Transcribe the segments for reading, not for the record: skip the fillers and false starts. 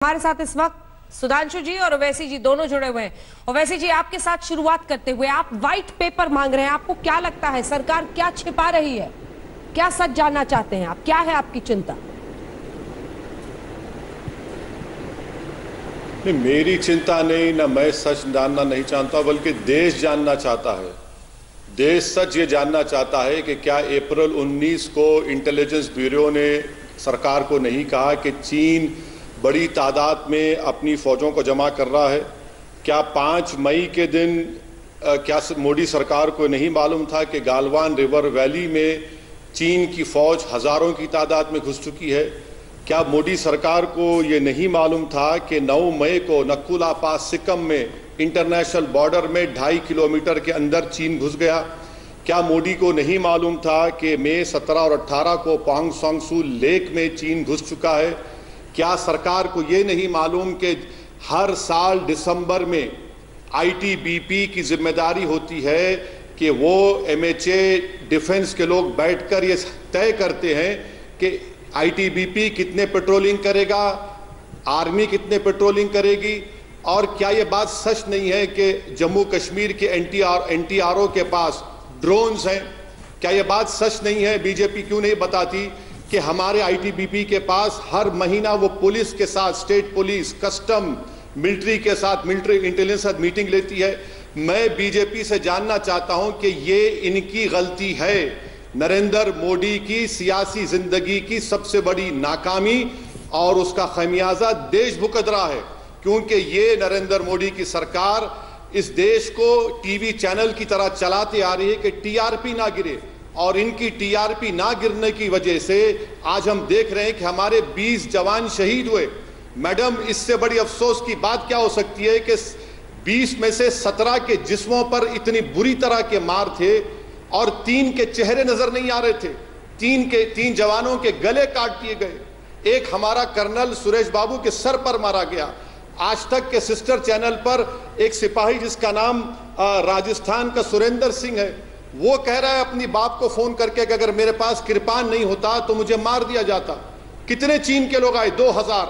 हमारे साथ इस वक्त सुधांशु जी और ओवैसी जी दोनों जुड़े हुए हैं। ओवैसी जी, आपके साथ शुरुआत करते हुए, आप व्हाइट पेपर मांग रहे हैं, आपको क्या लगता है सरकार क्या छिपा रही है, क्या सच जानना चाहते हैं आप, क्या है आपकी चिंता? नहीं, मेरी चिंता नहीं, ना मैं सच जानना नहीं चाहता, बल्कि देश जानना चाहता है। देश सच ये जानना चाहता है कि क्या अप्रैल 19 को इंटेलिजेंस ब्यूरो ने सरकार को नहीं कहा कि चीन बड़ी तादाद में अपनी फौजों को जमा कर रहा है? क्या 5 मई के दिन क्या मोदी सरकार को नहीं मालूम था कि गालवान रिवर वैली में चीन की फौज हजारों की तादाद में घुस चुकी है? क्या मोदी सरकार को ये नहीं मालूम था कि 9 मई को नक्कुला पास सिक्किम में इंटरनेशनल बॉर्डर में 2.5 किलोमीटर के अंदर चीन घुस गया? क्या मोदी को नहीं मालूम था कि मई 17 और 18 को पोंग सांग सू लेक में चीन घुस चुका है? क्या सरकार को ये नहीं मालूम कि हर साल दिसंबर में आईटीबीपी की जिम्मेदारी होती है कि वो एमएचए डिफेंस के लोग बैठकर ये तय करते हैं कि आईटीबीपी कितने पेट्रोलिंग करेगा, आर्मी कितने पेट्रोलिंग करेगी? और क्या ये बात सच नहीं है कि जम्मू कश्मीर के एनटीआरओ के पास ड्रोन्स हैं? क्या ये बात सच नहीं है? बीजेपी क्यों नहीं बताती कि हमारे आईटीबीपी के पास हर महीना वो पुलिस के साथ, स्टेट पुलिस, कस्टम, मिलिट्री के साथ, मिलिट्री इंटेलिजेंस के साथ मीटिंग लेती है? मैं बीजेपी से जानना चाहता हूं कि ये इनकी गलती है। नरेंद्र मोदी की सियासी जिंदगी की सबसे बड़ी नाकामी और उसका खमियाजा देश भुगत रहा है, क्योंकि ये नरेंद्र मोदी की सरकार इस देश को टीवी चैनल की तरह चलाते आ रही है कि टीआरपी ना गिरे, और इनकी टीआरपी ना गिरने की वजह से आज हम देख रहे हैं कि हमारे 20 जवान शहीद हुए। मैडम, इससे बड़ी अफसोस की बात क्या हो सकती है कि 20 में से 17 के जिस्मों पर इतनी बुरी तरह के मार थे और 3 के चेहरे नजर नहीं आ रहे थे। 3 जवानों के गले काट दिए गए। एक हमारा कर्नल सुरेश बाबू के सर पर मारा गया। आज तक के सिस्टर चैनल पर एक सिपाही जिसका नाम राजस्थान का सुरेंद्र सिंह है, वो कह रहा है अपनी बाप को फोन करके कि अगर मेरे पास कृपान नहीं होता तो मुझे मार दिया जाता। कितने चीन के लोग आए? 2000।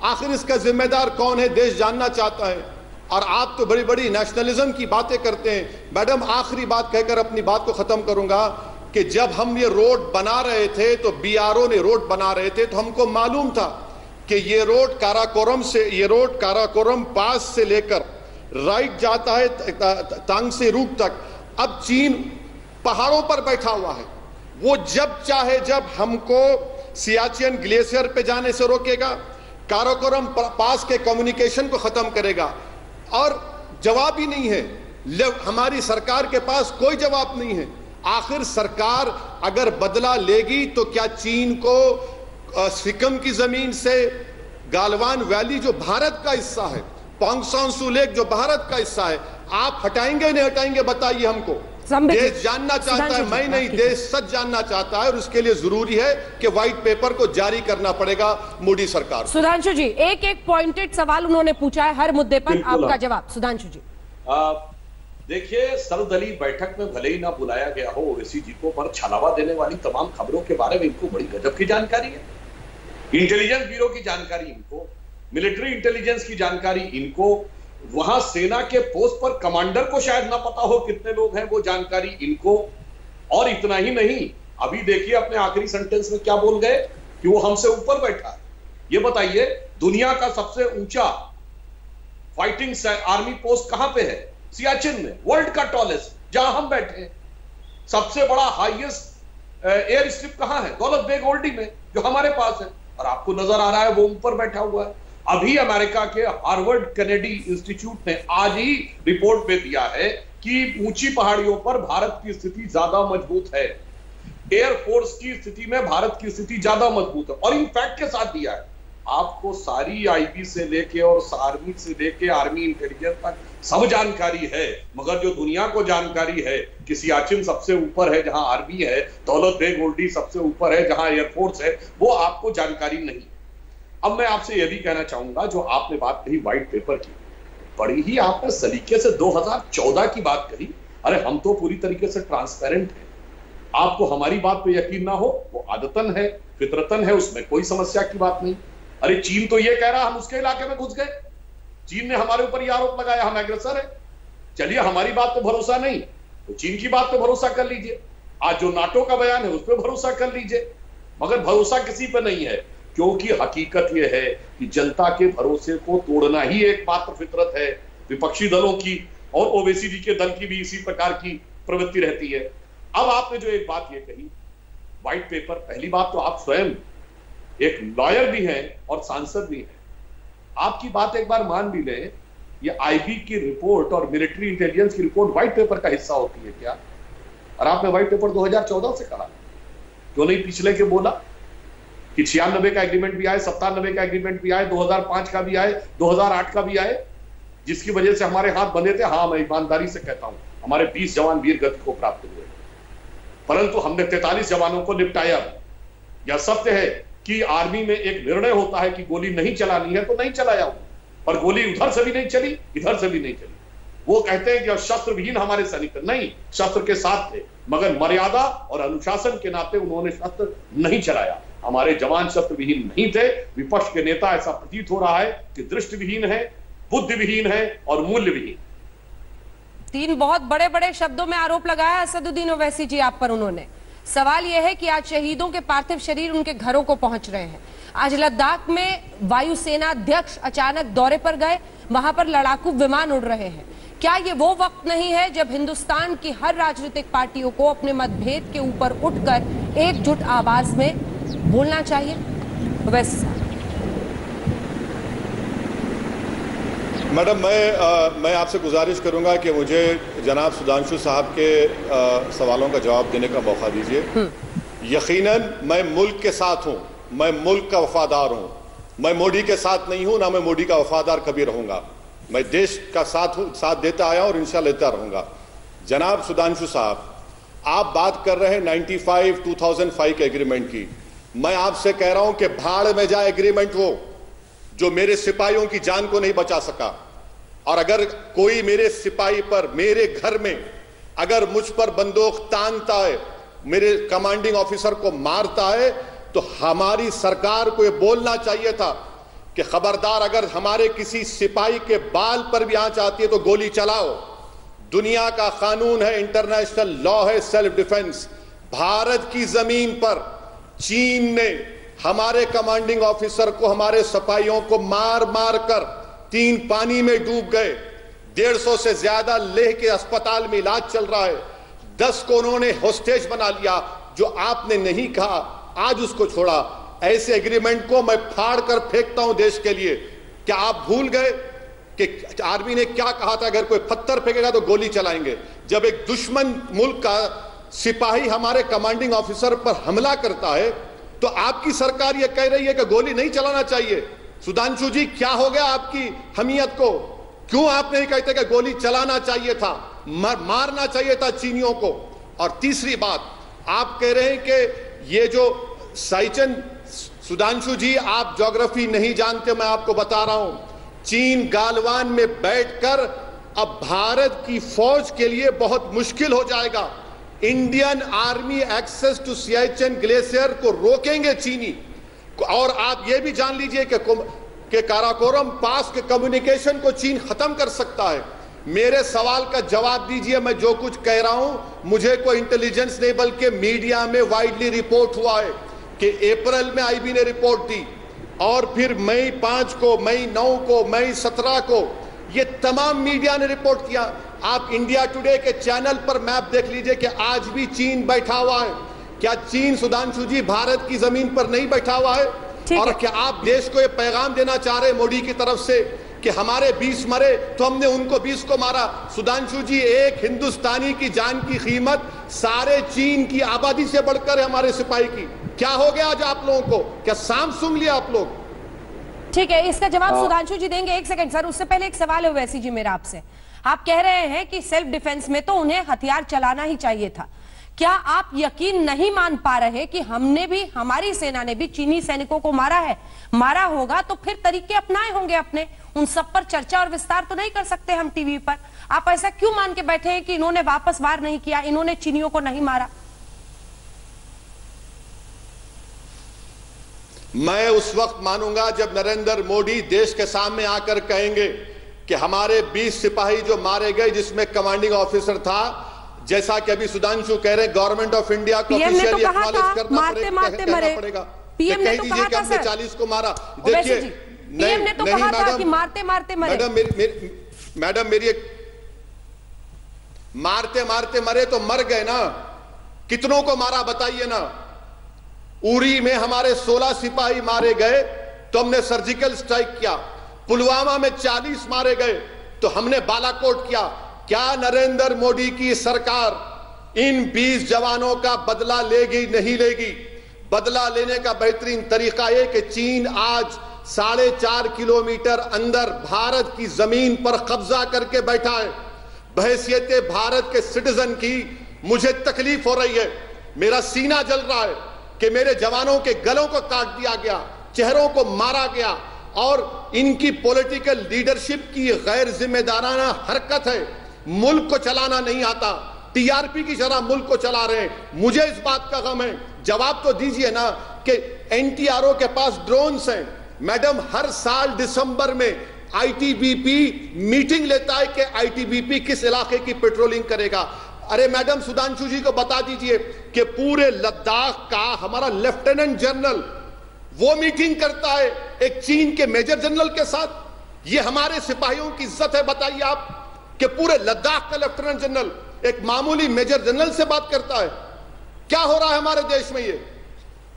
आखिर इसका जिम्मेदार कौन है? देश जानना चाहता है। और आप तो बड़ी बड़ी नेशनलिज्म की बातें करते हैं। मैडम, आखिरी बात कहकर अपनी बात को खत्म करूंगा कि जब हम ये रोड बना रहे थे, तो बीआरओ ने रोड बना रहे थे, तो हमको मालूम था कि ये रोड काराकोरम पास से लेकर राइट जाता है तांगसेरूक तक। अब चीन पहाड़ों पर बैठा हुआ है। वो जब चाहे जब हमको सियाचिन ग्लेशियर पे जाने से रोकेगा, काराकोरम पास के कम्युनिकेशन को खत्म करेगा, और जवाब ही नहीं है। हमारी सरकार के पास कोई जवाब नहीं है। आखिर सरकार अगर बदला लेगी तो क्या चीन को सिक्किम की जमीन से गालवान वैली जो भारत का हिस्सा है, पोंग सांग सू लेक जो भारत का हिस्सा है, आप हटाएंगे नहीं हटाएंगे? बताइए हमको। देश जानना चाहता है, मैं नहीं, देश सच जानना चाहता है, और उसके लिए जरूरी है कि व्हाइट पेपर को जारी करना पड़ेगा मोदी सरकार। सुधांशु जी, एक एक पॉइंटेड सवाल उन्होंने पूछा है, हर मुद्दे पर आपका जवाब। सुधांशु जी, देखिए, सर्वदलीय बैठक में भले ही ना बुलाया गया हो ओवैसी जी को, पर छलावा देने वाली तमाम खबरों के बारे में इनको बड़ी गजब की जानकारी है। इंटेलिजेंस ब्यूरो की जानकारी इनको, मिलिट्री इंटेलिजेंस की जानकारी इनको, वहां सेना के पोस्ट पर कमांडर को शायद ना पता हो कितने लोग हैं, वो जानकारी इनको। और इतना ही नहीं, अभी देखिए अपने आखिरी सेंटेंस में क्या बोल गए कि वो हमसे ऊपर बैठा है। ये बताइए, दुनिया का सबसे ऊंचा फाइटिंग आर्मी पोस्ट कहां पे है? सियाचिन में। वर्ल्ड का टॉलेस्ट, जहां हम बैठे हैं। सबसे बड़ा हाईएस्ट एयर स्ट्रिप कहां है? दौलत बेग ओल्डी में, जो हमारे पास है, और आपको नजर आ रहा है वो ऊपर बैठा हुआ है। अभी अमेरिका के हार्वर्ड कैनेडी इंस्टीट्यूट ने आज ही रिपोर्ट में दिया है कि ऊंची पहाड़ियों पर भारत की स्थिति ज्यादा मजबूत है। एयरफोर्स की स्थिति में भारत की स्थिति ज्यादा मजबूत है, और इन फैक्ट के साथ दिया है। आपको सारी आईबी से लेके और आर्मी से लेके आर्मी इंटेलिजेंस तक सब जानकारी है, मगर जो दुनिया को जानकारी है कि सियाचिन सबसे ऊपर है जहां आर्मी है, दौलत बेग ओल्डी सबसे ऊपर है जहां एयरफोर्स है, वो आपको जानकारी नहीं। अब मैं आपसे यह भी कहना चाहूंगा, जो आपने बात कही व्हाइट पेपर की, बड़ी ही आपने सलीके से 2014 की बात कही। अरे हम तो पूरी तरीके से ट्रांसपेरेंट हैं। आपको हमारी बात पे यकीन ना हो, वो आदतन है, फितरतन है, उसमें कोई समस्या की बात नहीं। अरे चीन तो ये कह रहा हम उसके इलाके में घुस गए, चीन ने हमारे ऊपर यह आरोप लगाया हम एग्रेसर है। चलिए हमारी बात तो भरोसा नहीं तो चीन की बात पे भरोसा कर लीजिए, आज जो नाटो का बयान है उस पर भरोसा कर लीजिए, मगर भरोसा किसी पे नहीं है, क्योंकि हकीकत यह है कि जनता के भरोसे को तोड़ना ही एकमात्र फितरत है विपक्षी दलों की, और ओवैसी जी के दल की भी इसी प्रकार की प्रवृत्ति रहती है। अब आपने जो एक बात ये कही व्हाइट पेपर, पहली बात तो आप स्वयं एक लॉयर भी हैं और सांसद भी हैं, आपकी बात एक बार मान भी लें, ये आईबी की रिपोर्ट और मिलिट्री इंटेलिजेंस की रिपोर्ट व्हाइट पेपर का हिस्सा होती है क्या? और आपने व्हाइट पेपर 2014 से कहा, क्यों नहीं पिछले के बोला कि 96 का एग्रीमेंट भी आए, 97 का एग्रीमेंट भी आए, 2005 का भी आए, 2008 का भी आए, जिसकी वजह से हमारे हाथ बंधे थे। हाँ, मैं ईमानदारी से कहता हूं हमारे 20 जवान वीर गति को प्राप्त हुए, परंतु हमने 43 जवानों को निपटाया। यह सत्य है कि आर्मी में एक निर्णय होता है कि गोली नहीं चलानी है तो नहीं चलाया, पर गोली उधर से भी नहीं चली, इधर से भी नहीं चली। वो कहते हैं कि शस्त्र विहीन हमारे सैनिक नहीं, शस्त्र के साथ थे, मगर मर्यादा और अनुशासन के नाते उन्होंने शस्त्र नहीं चलाया। हमारे जवान शस्त्र विहीन नहीं थे। विपक्ष के नेता ऐसा प्रतीत हो रहा है कि दृष्टि विहीन है, बुद्धि विहीन है और मूल्य विहीन। 3 बहुत बड़े बड़े शब्दों में आरोप लगाया असदुद्दीन ओवैसी जी आप पर। उन्होंने सवाल यह है कि आज शहीदों के पार्थिव शरीर उनके घरों को पहुंच रहे हैं। आज लद्दाख में वायुसेना अध्यक्ष अचानक दौरे पर गए, वहां पर लड़ाकू विमान उड़ रहे हैं। क्या ये वो वक्त नहीं है जब हिंदुस्तान की हर राजनीतिक पार्टियों को अपने मतभेद के ऊपर उठकर एकजुट आवाज में बोलना चाहिए? ओवैसी साहब। मैडम, मैं आपसे गुजारिश करूंगा कि मुझे जनाब सुधांशु साहब के सवालों का जवाब देने का मौका दीजिए। यकीनन मैं मुल्क के साथ हूं, मैं मुल्क का वफादार हूं, मैं मोदी के साथ नहीं हूं, ना मैं मोदी का वफादार कभी रहूंगा। मैं देश का साथ देता आया और इंशाल्लाह देता रहूंगा। जनाब सुधांशु साहब, आप बात कर रहे हैं 2005 के एग्रीमेंट की। मैं आपसे कह रहा हूं कि भाड़ में जाए एग्रीमेंट वो जो मेरे सिपाहियों की जान को नहीं बचा सका। और अगर कोई मेरे सिपाही पर, मेरे घर में अगर मुझ पर बंदूक तानता है, मेरे कमांडिंग ऑफिसर को मारता है, तो हमारी सरकार को यह बोलना चाहिए था कि खबरदार, अगर हमारे किसी सिपाही के बाल पर भी आंच आती है तो गोली चलाओ। दुनिया का कानून है, इंटरनेशनल लॉ है, सेल्फ डिफेंस। भारत की जमीन पर चीन ने हमारे कमांडिंग ऑफिसर को, हमारे सिपाहियों को मार मार कर 3 पानी में डूब गए। 150 से ज्यादा लेह के अस्पताल में इलाज चल रहा है। 10 को उन्होंने होस्टेज बना लिया। जो आपने नहीं कहा, आज उसको छोड़ा। ऐसे एग्रीमेंट को मैं फाड़ कर फेंकता हूं देश के लिए। क्या आप भूल गए कि आर्मी ने क्या कहा था? अगर कोई पत्थर फेंकेगा तो गोली चलाएंगे। जब एक दुश्मन मुल्क का सिपाही हमारे कमांडिंग ऑफिसर पर हमला करता है तो आपकी सरकार यह कह रही है कि गोली नहीं चलाना चाहिए। सुधांशु जी, क्या हो गया आपकी हमीयत को? क्यों आप नहीं कहते कि गोली चलाना चाहिए था, मारना चाहिए था चीनियों को? और तीसरी बात, आप कह रहे हैं कि ये जो साइचन, सुधांशु जी आप ज्योग्राफी नहीं जानते, मैं आपको बता रहा हूं। चीन गालवान में बैठकर अब भारत की फौज के लिए बहुत मुश्किल हो जाएगा। Indian army access to Siachen glacier को रोकेंगे चीनी। और आप ये भी जान लीजिए कि काराकोरम पास के कम्युनिकेशन को चीन खत्म कर सकता है। मेरे सवाल का जवाब दीजिए। मैं जो कुछ कह रहा हूं, मुझे कोई इंटेलिजेंस नहीं बल्कि मीडिया में वाइडली रिपोर्ट हुआ है कि अप्रैल में आईबी ने रिपोर्ट दी और फिर मई 5 को, मई 9 को, मई 17 को ये तमाम मीडिया ने रिपोर्ट किया। आप इंडिया टुडे के चैनल पर मैप देख लीजिए कि आज भी चीन बैठा हुआ है। क्या चीन, सुधांशु जी, भारत की जमीन पर नहीं बैठा हुआ है? और क्या आप देश को ये पैगाम देना चाह रहे हैं मोदी की तरफ से कि हमारे 20 मरे तो हमने उनको 20 को मारा? सुधांशु जी, एक हिंदुस्तानी की जान की कीमत सारे चीन की आबादी से बढ़कर है हमारे सिपाही की। क्या हो गया आज आप लोगों को? क्या सांप सूंघ लिया आप लोग? ठीक है, इसका जवाब सुधांशु जी देंगे। एक सेकंड सर, उससे पहले एक सवाल है ओवैसी जी मेरा आपसे। आप कह रहे हैं कि सेल्फ डिफेंस में तो उन्हें हथियार चलाना ही चाहिए था। क्या आप यकीन नहीं मान पा रहे कि हमने भी, हमारी सेना ने भी चीनी सैनिकों को मारा है? मारा होगा तो फिर तरीके अपनाए होंगे अपने। उन सब पर चर्चा और विस्तार तो नहीं कर सकते हम टीवी पर। आप ऐसा क्यों मान के बैठे हैं कि इन्होंने वापस वार नहीं किया, इन्होंने चीनियों को नहीं मारा? मैं उस वक्त मानूंगा जब नरेंद्र मोदी देश के सामने आकर कहेंगे कि हमारे 20 सिपाही जो मारे गए, जिसमें कमांडिंग ऑफिसर था, जैसा कि अभी सुधांशु कह रहे हैं, गवर्नमेंट ऑफ इंडिया को ऑफिशियली एक्नॉलेज करना पड़ेगा। पीएम ने तो कहा था सर, 40 को मारा। देखिए, पीएम ने तो कहा था कि मारते मारते मरे। मैडम मेरी एक, मारते मारते मरे तो मर गए ना, कितनों को मारा बताइए ना। उरी में हमारे 16 सिपाही मारे गए तो हमने सर्जिकल स्ट्राइक किया, पुलवामा में 40 मारे गए तो हमने बालाकोट किया। क्या नरेंद्र मोदी की सरकार इन 20 जवानों का बदला लेगी? नहीं लेगी। बदला लेने का बेहतरीन तरीका यह कि चीन आज 4.5 किलोमीटर अंदर भारत की जमीन पर कब्जा करके बैठा है। बहैसियत भारत के सिटीजन की मुझे तकलीफ हो रही है, मेरा सीना जल रहा है कि मेरे जवानों के गलों को काट दिया गया, चेहरों को मारा गया, और इनकी पॉलिटिकल लीडरशिप की गैर जिम्मेदाराना हरकत है। मुल्क को चलाना नहीं आता, टीआरपी की तरह मुल्क को चला रहे हैं। मुझे इस बात का गम है। जवाब तो दीजिए ना कि एनटीआरओ के पास ड्रोन्स हैं। मैडम, हर साल दिसंबर में आईटीबीपी मीटिंग लेता है कि आईटीबीपी किस इलाके की पेट्रोलिंग करेगा। अरे मैडम, सुधांशु जी को बता दीजिए कि पूरे लद्दाख का हमारा लेफ्टिनेंट जनरल वो मीटिंग करता है एक चीन के मेजर जनरल के साथ। ये हमारे सिपाहियों की इज्जत है? बताइए आप कि पूरे लद्दाख का लेफ्टिनेंट जनरल एक मामूली मेजर जनरल से बात करता है। क्या हो रहा है हमारे देश में? ये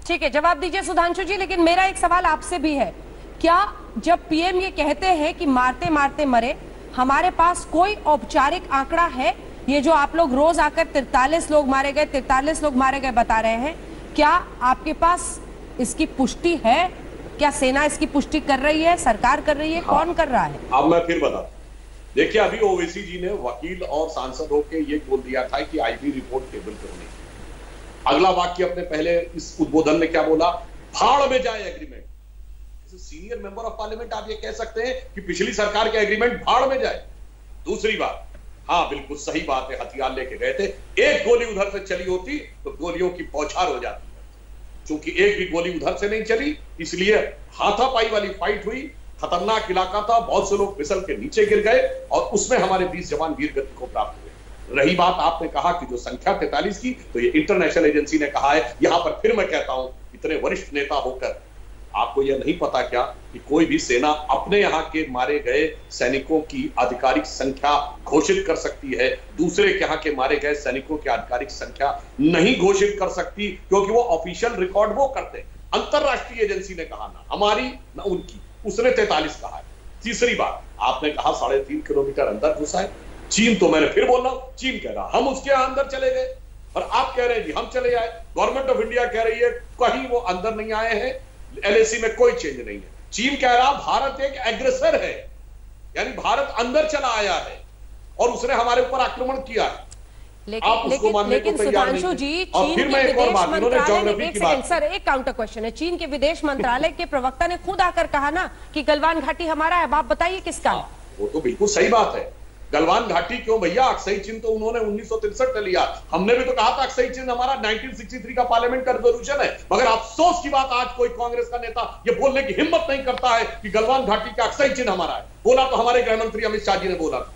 ठीक है, जवाब दीजिए सुधांशु जी। लेकिन मेरा एक सवाल आपसे भी है, क्या जब पीएम ये कहते हैं कि मारते मारते मरे, हमारे पास कोई औपचारिक आंकड़ा है? ये जो आप लोग रोज आकर 43 लोग मारे गए, 43 लोग मारे गए बता रहे हैं, क्या आपके पास इसकी पुष्टि है? क्या सेना इसकी पुष्टि कर रही है, सरकार कर रही है? कौन कर रहा है? अब मैं फिर बता, देखिए अभी ओवैसी जी ने वकील और सांसद होकर ये बोल दिया था कि आईबी रिपोर्ट टेबल पे होनी। अगला वाक्य अपने पहले इस उद्बोधन में क्या बोला? भाड़ में जाए agreement. Senior member of parliament आप ये कह सकते हैं कि पिछली सरकार के एग्रीमेंट भाड़ में जाए। दूसरी बात, हाँ बिल्कुल सही बात है, हथियार लेके गए थे, एक गोली उधर से चली होती तो गोलियों की बौछार हो जाती है। क्योंकि एक भी गोली उधर से नहीं चली, इसलिए हाथापाई वाली फाइट हुई। खतरनाक इलाका था, बहुत से लोग फिसल के नीचे गिर गए और उसमें हमारे 20 जवान वीर गति को प्राप्त हुए। रही बात आपने कहा कि जो संख्या 43 की, तो ये इंटरनेशनल एजेंसी ने कहा है। यहां पर फिर मैं कहता हूं, इतने वरिष्ठ नेता होकर आपको यह नहीं पता क्या कि कोई भी सेना अपने यहां के मारे गए सैनिकों की आधिकारिक संख्या घोषित कर सकती है, दूसरे के यहां के मारे गए सैनिकों की आधिकारिक संख्या नहीं घोषित कर सकती, क्योंकि वो ऑफिशियल रिकॉर्ड वो करते हैं। अंतरराष्ट्रीय एजेंसी ने कहा, ना हमारी ना उनकी, उसने 43 कहा है। तीसरी बात, आपने कहा 3.5 किलोमीटर अंदर घुसा है चीन, तो मैंने फिर बोल रहा हूं, चीन कह रहा हम उसके यहां अंदर चले गए और आप कह रहे हैं जी हम चले आए। गवर्नमेंट ऑफ इंडिया कह रही है कहीं वो अंदर नहीं आए हैं, एलएसी में कोई चेंज नहीं है। चीन कह रहा भारत एक एग्रेसर है, यानी भारत अंदर चला आया है और उसने हमारे ऊपर आक्रमण किया है। लेकिन सुधांशु जी, चीन के विदेश मंत्रालय ने, सर एक काउंटर क्वेश्चन है, चीन के विदेश मंत्रालय के प्रवक्ता ने खुद आकर कहा ना कि गलवान घाटी हमारा है। आप बताइए किसका? वो तो बिल्कुल सही बात है। गलवान घाटी क्यों भैया, अक्साई चिन्ह तो उन्होंने 1963 में लिया। हमने भी तो कहा था अक्साई चिन्ह हमारा 1963 का पार्लियामेंट का रिजोल्यूशन है। मगर अफसोस की बात, आज कोई कांग्रेस का नेता ये बोलने की हिम्मत नहीं करता है कि गलवान घाटी का अक्साई चिन्ह हमारा है। बोला तो हमारे गृह मंत्री अमित शाह जी ने बोला था।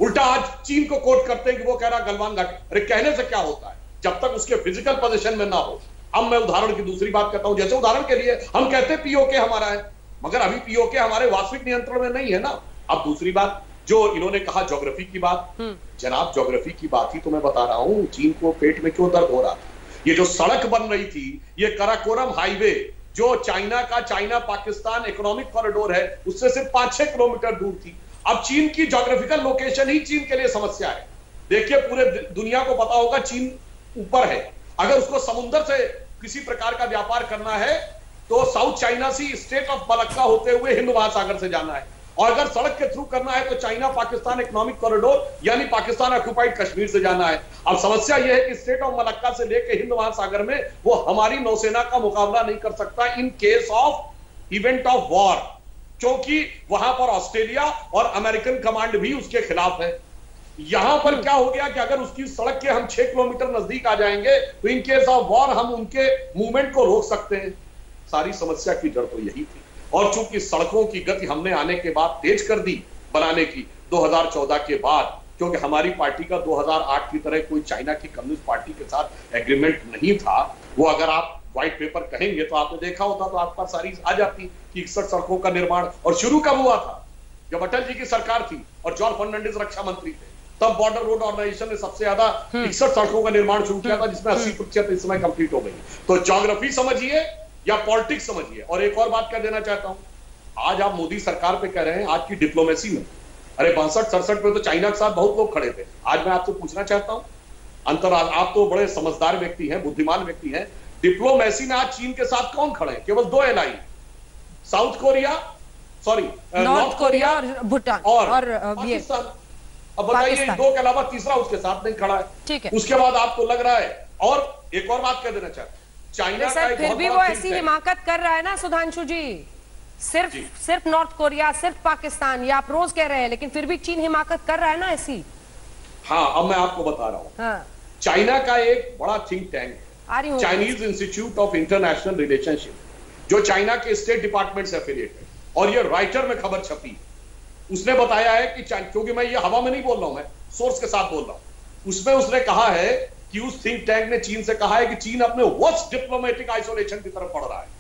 उल्टा आज चीन को कोट करते हैं कि वो कह रहा गलवान घाटी। अरे कहने से क्या होता है जब तक उसके फिजिकल पोजीशन में ना हो। अब मैं उदाहरण की दूसरी बात करता हूं, जैसे उदाहरण के लिए हम कहते हैं पीओके हमारा है, मगर अभी पीओके हमारे वास्तविक नियंत्रण में नहीं है ना। अब दूसरी बात जो इन्होंने कहा ज्योग्राफी की बात, जनाब ज्योग्राफी की बात ही तो मैं बता रहा हूं, चीन को पेट में क्यों दर्द हो रहा था। ये जो सड़क बन रही थी, ये कराकोरम हाईवे जो चाइना का, चाइना पाकिस्तान इकोनॉमिक कॉरिडोर है, उससे सिर्फ 5-6 किलोमीटर दूर थी। अब चीन की ज्योग्राफिकल लोकेशन ही चीन के लिए समस्या है। देखिए पूरे दुनिया को पता होगा चीन ऊपर है, अगर उसको समुद्र से किसी प्रकार का व्यापार करना है तो South China Sea, Strait of Malacca होते हुए हिंद महासागर से जाना है, और अगर सड़क के थ्रू करना है तो चाइना पाकिस्तान इकोनॉमिक कॉरिडोर यानी पाकिस्तान ऑक्युपाइड कश्मीर से जाना है। अब समस्या यह है कि स्टेट ऑफ मलक्का से लेकर हिंद महासागर में वो हमारी नौसेना का मुकाबला नहीं कर सकता in case of event of war, क्योंकि वहां पर ऑस्ट्रेलिया और अमेरिकन कमांड भी उसके खिलाफ है। यहां पर क्या हो गया कि अगर उसकी सड़क के हम 6 किलोमीटर नजदीक आ जाएंगे तो इन केस ऑफ वॉर हम उनके मूवमेंट को रोक सकते हैं। सारी समस्या की जड़ तो यही थी। और चूंकि सड़कों की गति हमने आने के बाद तेज कर दी बनाने की 2014 के बाद, क्योंकि हमारी पार्टी का 2008 की तरह कोई चाइना की कम्युनिस्ट पार्टी के साथ एग्रीमेंट नहीं था। वो अगर आप व्हाइट पेपर कहेंगे तो आपने देखा होता तो आपका सारी आ जाती कि 61 सड़कों का निर्माण। और शुरू कब हुआ था? जब अटल जी की सरकार थी और जॉर्ज फर्नांडिस रक्षा मंत्री थे, तब बॉर्डर रोड ऑर्गेनाइजेशन ने सबसे ज्यादा 61 सड़कों का निर्माण शुरू किया था, जिसमें 80% इस समय कंप्लीट हो गई। तो ज्योग्राफी समझिए या पॉलिटिक्स समझिए। और एक और बात कह देना चाहता हूं, आज आप मोदी सरकार पे कह रहे हैं आज की डिप्लोमेसी में, अरे 62-67 में तो चाइना के साथ बहुत लोग खड़े थे। आज मैं आपसे पूछना चाहता हूं, आप तो बड़े समझदार व्यक्ति हैं, बुद्धिमान व्यक्ति हैं, डिप्लोमेसी में आज चीन के साथ कौन खड़े हैं? केवल 2 ally, South Korea, sorry North Korea और भूटान और पाकिस्तान। अब बताइए, इन 2 के अलावा तीसरा उसके साथ नहीं खड़ा है। ठीक है, उसके बाद आपको लग रहा है। और एक और बात कह देना चाहता हूं, चाइना का एक फिर भी वो ऐसी हिमाकत कर रहा है ना सुधांशु जी, सिर्फ नॉर्थ कोरिया, सिर्फ पाकिस्तान, ये आप रोज कह रहे हैं, लेकिन फिर भी चीन हिमाकत कर रहा है ना ऐसी। हाँ, अब मैं आपको बता रहा हूं। हाँ। चाइना का एक बड़ा थिंक टैंक है, Chinese institute of international relationship, जो चाइना के स्टेट डिपार्टमेंट से एफिलिएट है। और ये राइटर में खबर छपी, उसने बताया है कि क्योंकि मैं ये हवा में नहीं बोल रहा हूं, मैं सोर्स के साथ बोल रहा हूं, उसमें उसने कहा है कि उस थिंक टैंक ने चीन से कहा है कि चीन अपने वर्स्ट डिप्लोमेटिक आइसोलेशन की तरफ बढ़ रहा है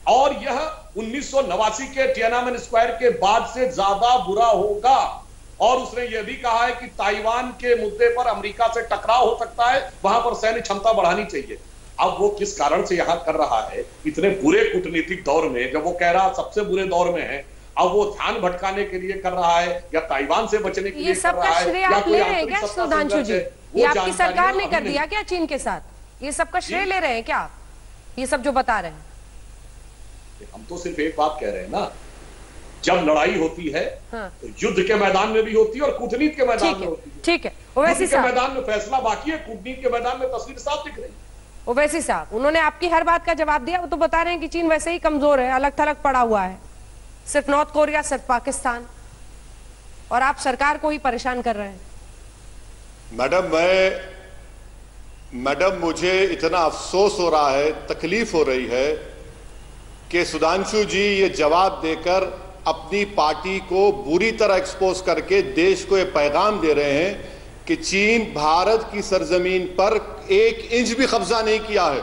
और यह 1989 के तियाननमेन स्क्वायर के बाद से ज्यादा बुरा होगा। और उसने यह भी कहा है कि ताइवान के मुद्दे पर अमेरिका से टकराव हो सकता है, वहां पर सैन्य क्षमता बढ़ानी चाहिए। अब वो किस कारण से यहां कर रहा है, इतने बुरे कूटनीतिक दौर में, जब वो कह रहा सबसे बुरे दौर में है, अब वो ध्यान भटकाने के लिए कर रहा है या ताइवान से बचने के लिए कर रहा है? श्रेय आप ले रहे हैं क्या सुधांशु जी? ये आपकी सरकार ने कर दिया क्या चीन के साथ? ये सबका श्रेय ले रहे हैं क्या, ये सब जो बता रहे हैं? हम तो सिर्फ एक बात कह रहे हैं ना, जब लड़ाई होती है तो युद्ध के मैदान में भी होती है और कूटनीति के मैदान में होती है। ठीक है, ओवैसी साहब, मैदान में फैसला बाकी है, कूटनीति के मैदान में तस्वीर साफ दिख रही है। ओवैसी साहब, उन्होंने आपकी हर बात का जवाब दिया। वो तो बता रहे हैं कि चीन वैसे ही कमजोर है, अलग थलग पड़ा हुआ है, सिर्फ नॉर्थ कोरिया, सिर्फ पाकिस्तान, और आप सरकार को ही परेशान कर रहे हैं। मैडम मुझे इतना अफसोस हो रहा है, तकलीफ हो रही है कि सुधांशु जी ये जवाब देकर अपनी पार्टी को बुरी तरह एक्सपोज करके देश को ये पैगाम दे रहे हैं कि चीन भारत की सरजमीन पर 1 इंच भी कब्जा नहीं किया है।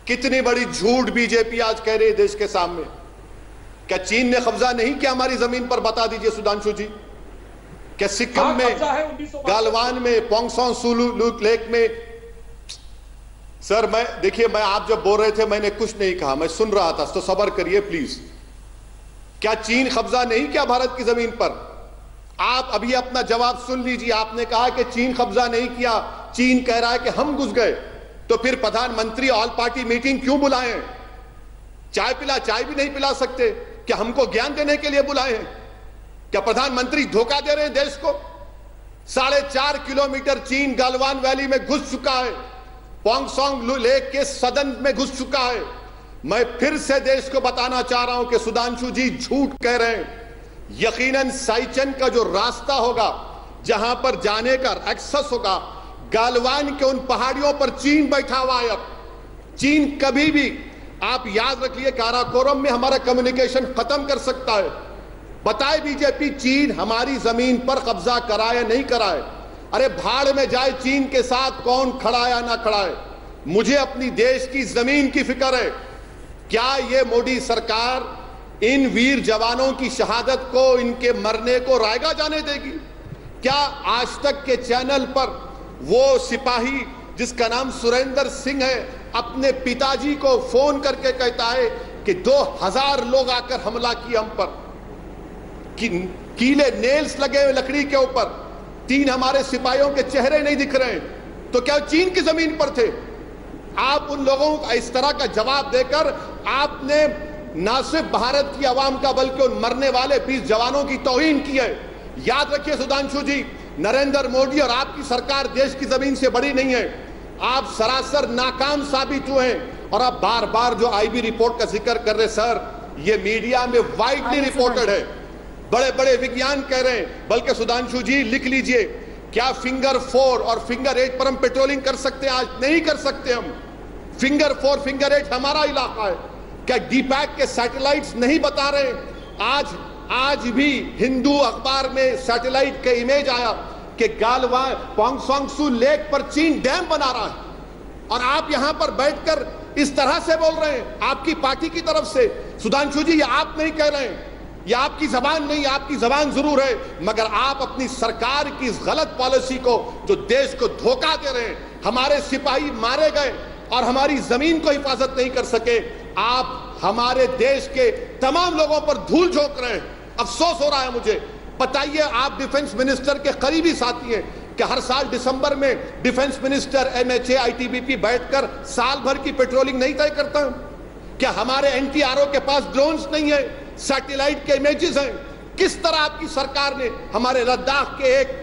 कितनी बड़ी झूठ बीजेपी आज कह रही है देश के सामने। क्या चीन ने कब्जा नहीं किया हमारी जमीन पर? बता दीजिए सुधांशु जी। क्या सिक्किम में, गालवान में, पोंगसोंग सुलू लेक में? सर देखिए, मैं आप जब बोल रहे थे मैंने कुछ नहीं कहा, मैं सुन रहा था, तो सब्र करिए प्लीज। क्या चीन कब्जा नहीं किया भारत की जमीन पर? आप अभी अपना जवाब सुन लीजिए। आपने कहा कि चीन कब्जा नहीं किया, चीन कह रहा है कि हम घुस गए, तो फिर प्रधानमंत्री ऑल पार्टी मीटिंग क्यों बुलाए? चाय भी नहीं पिला सकते? क्या हमको ज्ञान देने के लिए बुलाए हैं? क्या प्रधानमंत्री धोखा दे रहे हैं देश को? 4.5 किलोमीटर चीन गालवान वैली में घुस चुका है, पोंगसोंग लेक के सदन में घुस चुका है। मैं फिर से देश को बताना चाह रहा हूं कि सुधांशु जी झूठ कह रहे हैं। यकीनन साइचन का जो रास्ता होगा, जहां पर जाने का एक्सेस होगा, गालवान के उन पहाड़ियों पर चीन बैठा हुआ है। अब चीन कभी भी, आप याद रखिए, काराकोरम में हमारा कम्युनिकेशन खत्म कर सकता है। बताए बीजेपी, चीन हमारी जमीन पर कब्जा कराए नहीं कराए? अरे भाड़ में जाए चीन के साथ कौन खड़ा या ना खड़ा है। मुझे अपनी देश की जमीन की फिक्र है। क्या ये मोदी सरकार इन वीर जवानों की शहादत को, इनके मरने को रायगा जाने देगी? क्या आज तक के चैनल पर वो सिपाही जिसका नाम सुरेंद्र सिंह है, अपने पिताजी को फोन करके कहता है कि 2000 लोग आकर हमला किए हम पर, कीले नेल्स लगे हुए लकड़ी के ऊपर, 3 हमारे सिपाहियों के चेहरे नहीं दिख रहे? तो क्या चीन की जमीन पर थे? आप उन लोगों को इस तरह का जवाब देकर आपने ना सिर्फ भारत की आवाम का बल्कि उन मरने वाले 20 जवानों की तौहीन की है। याद रखिए सुधांशु जी, नरेंद्र मोदी और आपकी सरकार देश की जमीन से बड़ी नहीं है। आप सरासर नाकाम साबित हुए हैं। और आप बार बार जो आईबी रिपोर्ट का जिक्र कर रहे सर, ये मीडिया में वाइडली रिपोर्टेड है, बड़े बड़े विज्ञान कह रहे हैं। बल्कि सुधांशु जी लिख लीजिए, क्या फिंगर 4 और फिंगर 8 पर हम पेट्रोलिंग कर सकते हैं? आज नहीं कर सकते हम। फिंगर 4 फिंगर 8 हमारा इलाका है। क्या डीपैक के सैटेलाइट्स नहीं बता रहे? आज भी हिंदू अखबार में सैटेलाइट के इमेज आया कि गालवान पोंगसोंगसू लेक पर चीन डैम बना रहा है, और आप यहां पर बैठकर इस तरह से बोल रहे हैं आपकी पार्टी की तरफ से। सुधांशु जी, ये आप नहीं कह रहे हैं, ये आपकी जबान नहीं, आपकी जबान जरूर है, मगर आप अपनी सरकार की इस गलत पॉलिसी को, जो देश को धोखा दे रहे हैं, हमारे सिपाही मारे गए और हमारी जमीन को हिफाजत नहीं कर सके, आप हमारे देश के तमाम लोगों पर धूल झोंक रहे हैं। अफसोस हो रहा है मुझे। बताइए, आप डिफेंस मिनिस्टर के करीबी साथी हैं कि हर साल दिसंबर में डिफेंस मिनिस्टर एमएचए आईटीबीपी बैठकर साल भर की पेट्रोलिंग नहीं तय करता? क्या हमारे एनटीआरओ के पास ड्रोन्स नहीं है, सैटेलाइट के इमेजेस हैं? किस तरह आपकी सरकार ने हमारे लद्दाख के एक